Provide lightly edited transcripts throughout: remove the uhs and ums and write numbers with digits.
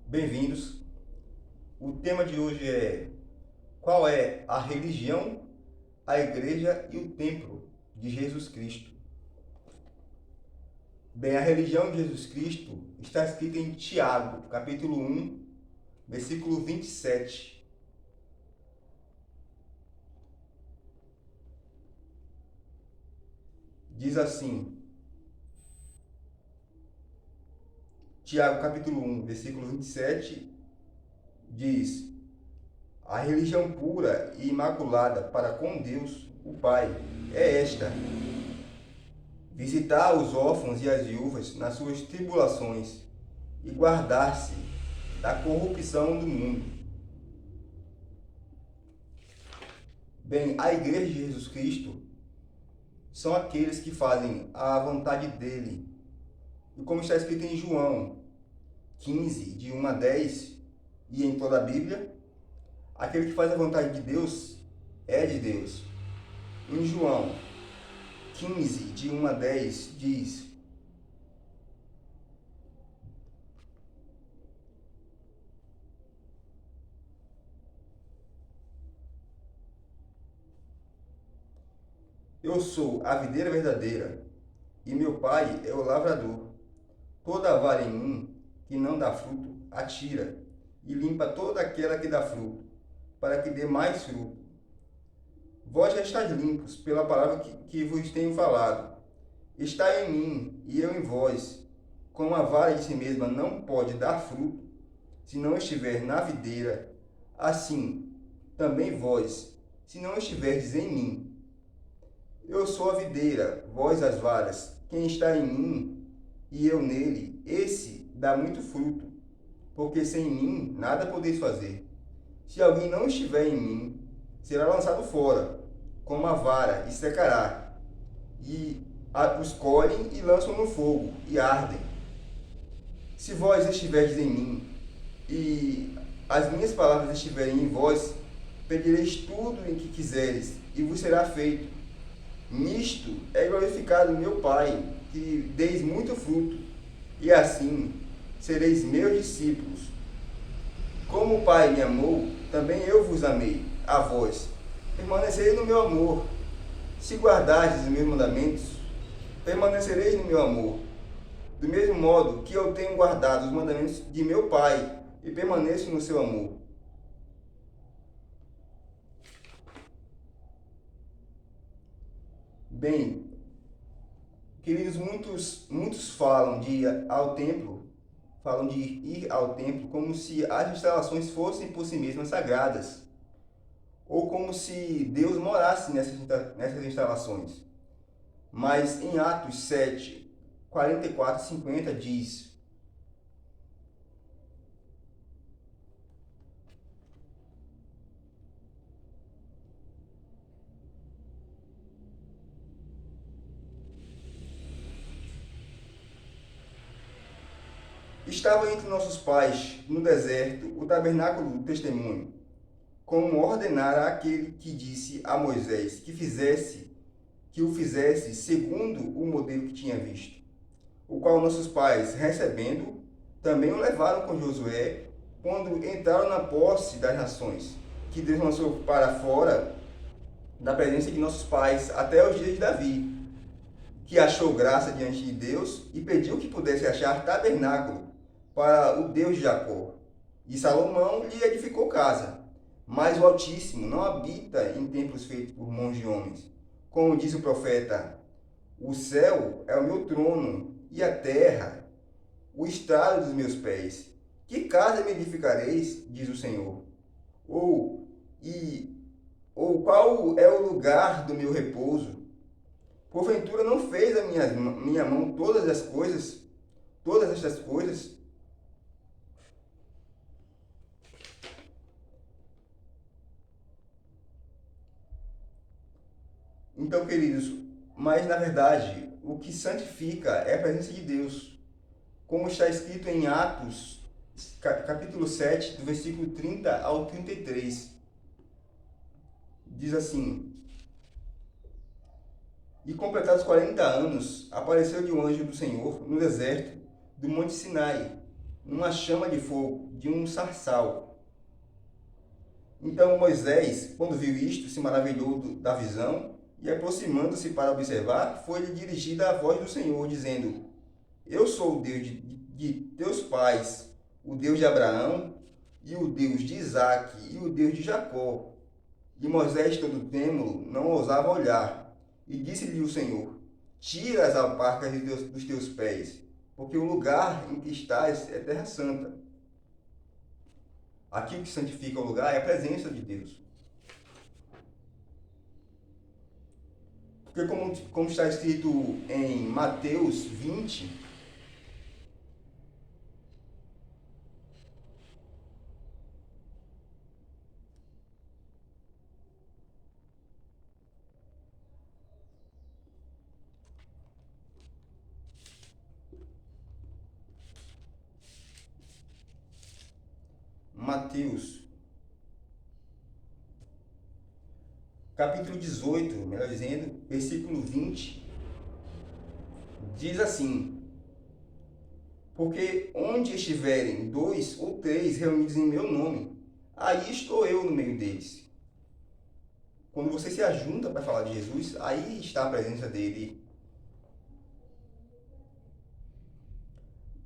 Bem-vindos. O tema de hoje é: qual é a religião, a igreja e o templo de Jesus Cristo? Bem, a religião de Jesus Cristo está escrita em Tiago, capítulo 1, versículo 27. Diz assim: Tiago, capítulo 1, versículo 27, diz: a religião pura e imaculada para com Deus, o Pai, é esta: visitar os órfãos e as viúvas nas suas tribulações e guardar-se da corrupção do mundo. Bem, a igreja de Jesus Cristo são aqueles que fazem a vontade dele. E como está escrito em João 15, de 1 a 10, e em toda a Bíblia, aquele que faz a vontade de Deus é de Deus. Em João 15, de 1 a 10, diz: eu sou a videira verdadeira, e meu pai é o lavrador. Toda vara em mim que não dá fruto, atira, e limpa toda aquela que dá fruto, para que dê mais fruto. Vós já estáis limpos pela palavra que vos tenho falado. Está em mim e eu em vós. Como a vara de si mesma não pode dar fruto, se não estiver na videira, assim também vós, se não estiverdes em mim. Eu sou a videira, vós as varas. Quem está em mim e eu nele, esse dá muito fruto, porque sem mim nada podeis fazer. Se alguém não estiver em mim, será lançado fora, como a vara, e secará. E os colhem e lançam no fogo, e ardem. Se vós estiverdes em mim, e as minhas palavras estiverem em vós, pedireis tudo em que quiseres, e vos será feito. Nisto é glorificado meu Pai, que deis muito fruto, e assim sereis meus discípulos. Como o Pai me amou, também eu vos amei, a vós. Permanecereis no meu amor. Se guardardes os meus mandamentos, permanecereis no meu amor. Do mesmo modo que eu tenho guardado os mandamentos de meu Pai, e permaneço no seu amor. Bem, queridos, muitos falam de ir ao templo, falam de ir ao templo como se as instalações fossem por si mesmas sagradas, ou como se Deus morasse nessas instalações. Mas em Atos 7, 44 e 50 diz: estava entre nossos pais, no deserto, o tabernáculo do testemunho, como ordenara aquele que disse a Moisés que o fizesse segundo o modelo que tinha visto, o qual nossos pais, recebendo, também o levaram com Josué, quando entraram na posse das nações, que Deus lançou para fora da presença de nossos pais até os dias de Davi, que achou graça diante de Deus e pediu que pudesse achar tabernáculo para o Deus de Jacó. E Salomão lhe edificou casa. Mas o Altíssimo não habita em templos feitos por mãos de homens. Como diz o profeta: o céu é o meu trono e a terra o estrado dos meus pés. Que casa me edificareis, diz o Senhor? Ou, e, ou qual é o lugar do meu repouso? Porventura não fez a minha mão todas estas coisas? Então, queridos, mas na verdade, o que santifica é a presença de Deus. Como está escrito em Atos, capítulo 7, do versículo 30 ao 33. Diz assim: e completados 40 anos, apareceu-lhe o anjo do Senhor no deserto do Monte Sinai, numa chama de fogo, de um sarçal. Então Moisés, quando viu isto, se maravilhou da visão, e aproximando-se para observar, foi-lhe dirigida a voz do Senhor, dizendo: Eu sou o Deus de teus pais, o Deus de Abraão, e o Deus de Isaque, e o Deus de Jacó. E Moisés, todo trêmulo, não ousava olhar. E disse-lhe o Senhor: Tira as alparcas dos teus pés, porque o lugar em que estás é terra santa. Aqui o que santifica o lugar é a presença de Deus. Porque como está escrito em Mateus 20, Mateus, capítulo 18, melhor dizendo, versículo 20, diz assim: Porque onde estiverem 2 ou 3 reunidos em meu nome, aí estou eu no meio deles. Quando você se ajunta para falar de Jesus, aí está a presença dele.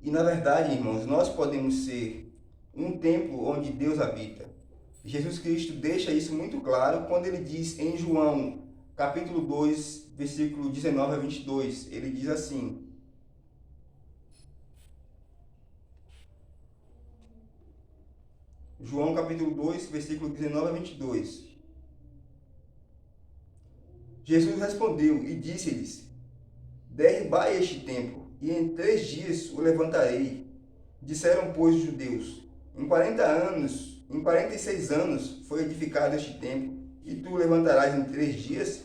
E na verdade, irmãos, nós podemos ser um templo onde Deus habita. Jesus Cristo deixa isso muito claro quando ele diz em João, capítulo 2, versículo 19 a 22, ele diz assim: João capítulo 2, versículo 19 a 22. Jesus respondeu e disse-lhes: Derribai este templo, e em 3 dias o levantarei. Disseram, pois, os judeus: Em 46 anos foi edificado este templo, e tu o levantarás em 3 dias?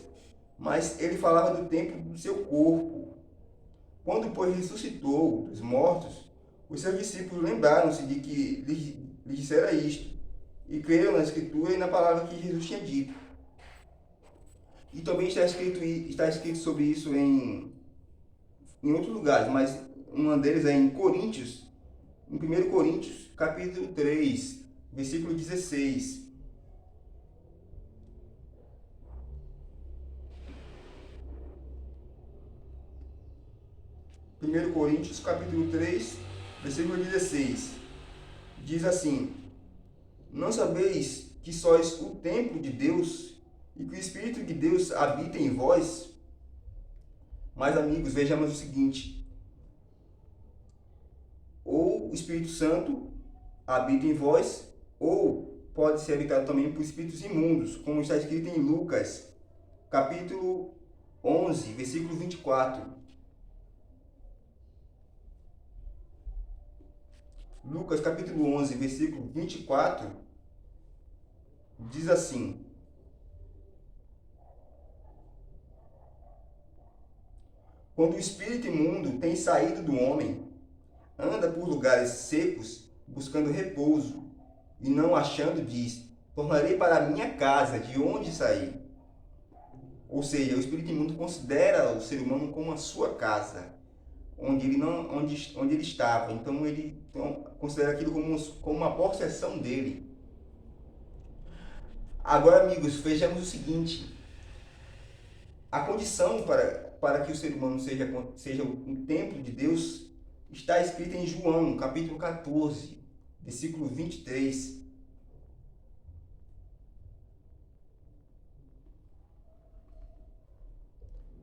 Mas ele falava do templo do seu corpo. Quando, pois, ressuscitou dos mortos, os seus discípulos lembraram-se de que lhe dissera isto, e creram na Escritura e na palavra que Jesus tinha dito. E também está escrito sobre isso em outros lugares, mas uma deles é em Coríntios, em 1 Coríntios, capítulo 3, versículo 16. Primeiro Coríntios, capítulo 3, versículo 16. Diz assim: Não sabeis que sois o templo de Deus e que o Espírito de Deus habita em vós? Mas, amigos, vejamos o seguinte: ou o Espírito Santo habita em vós, ou pode ser habitado também por espíritos imundos, como está escrito em Lucas, capítulo 11, versículo 24. Lucas, capítulo 11, versículo 24, diz assim: Quando o espírito imundo tem saído do homem, anda por lugares secos, buscando repouso, e não achando, diz: Tornarei para a minha casa, de onde saí. Ou seja, o espírito imundo considera o ser humano como a sua casa, onde ele estava. Então ele considera aquilo como uma possessão dele. Agora, amigos, vejamos o seguinte: a condição para que o ser humano seja um templo de Deus está escrita em João, capítulo 14, versículo 23.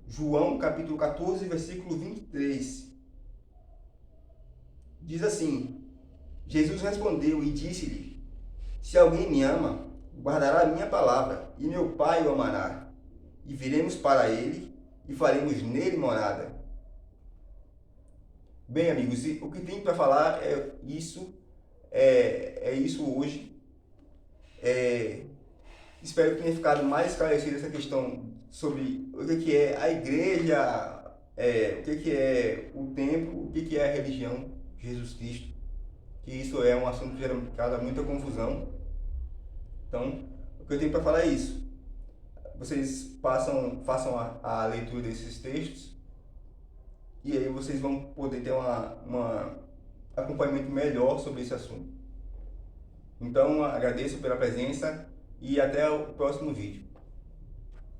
João, capítulo 14, versículo 23. Diz assim: Jesus respondeu e disse-lhe: Se alguém me ama, guardará a minha palavra, e meu Pai o amará. E viremos para ele, e faremos nele morada. Bem, amigos, o que tem para falar é isso hoje. Espero que tenha ficado mais esclarecida essa questão sobre o que é a igreja, o que é o templo, o que é a religião de Jesus Cristo. Que isso é um assunto que causa muita confusão. Então, o que eu tenho para falar é isso. Vocês façam a leitura desses textos, e aí vocês vão poder ter uma acompanhamento melhor sobre esse assunto. Então, agradeço pela presença e até o próximo vídeo.